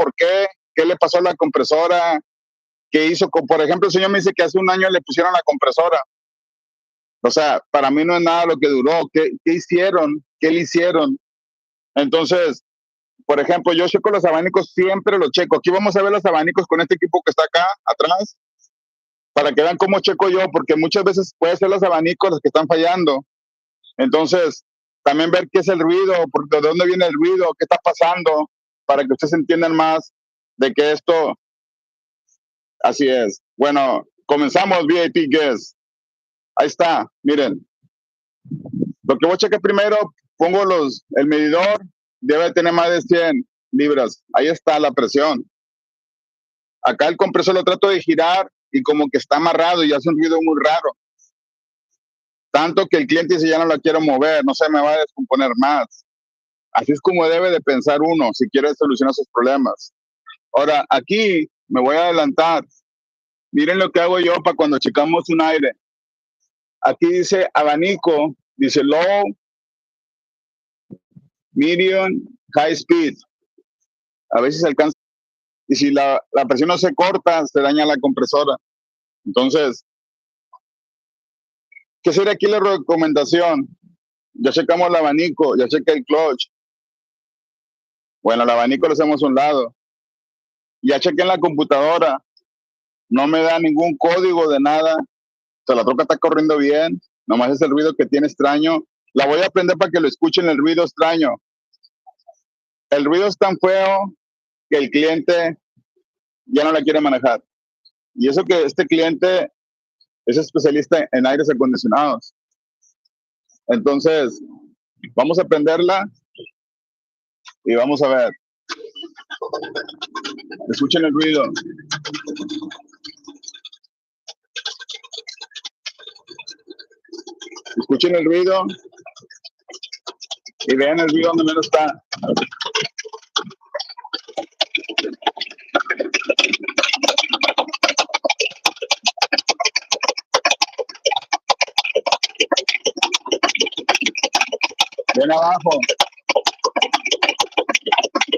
por qué, qué le pasó a la compresora, qué hizo. Por ejemplo, el señor me dice que hace un año le pusieron la compresora. O sea, para mí no es nada lo que duró. ¿Qué hicieron? ¿Qué le hicieron? Entonces, por ejemplo, yo checo los abanicos, siempre los checo. Aquí vamos a ver los abanicos con este equipo que está acá atrás, para que vean cómo checo yo, porque muchas veces puede ser los abanicos los que están fallando. Entonces, también ver qué es el ruido, de dónde viene el ruido, qué está pasando, para que ustedes entiendan más de que esto, así es. Bueno, comenzamos, VIP Guest. Ahí está, miren. Lo que voy a checar primero, pongo el medidor, debe tener más de 100 libras. Ahí está la presión. Acá el compresor lo trato de girar y como que está amarrado y hace un ruido muy raro. Tanto que el cliente dice, ya no la quiero mover, no se me va a descomponer más. Así es como debe de pensar uno si quiere solucionar sus problemas. Ahora, aquí me voy a adelantar. Miren lo que hago yo para cuando checamos un aire. Aquí dice abanico, dice low, medium, high speed. A veces alcanza. Y si la presión no se corta, se daña la compresora. Entonces, ¿qué sería aquí la recomendación? Ya checamos el abanico, ya chequé el clutch. Bueno, el abanico lo hacemos a un lado. Ya chequé en la computadora. No me da ningún código de nada. O sea, la troca está corriendo bien. Nomás es el ruido que tiene extraño. La voy a prender para que lo escuchen el ruido extraño. El ruido es tan feo que el cliente ya no la quiere manejar. Y eso que este cliente es especialista en aires acondicionados. Entonces, vamos a prenderla y vamos a ver. Escuchen el ruido. Escuchen el ruido y vean el ruido donde menos está. Ven abajo.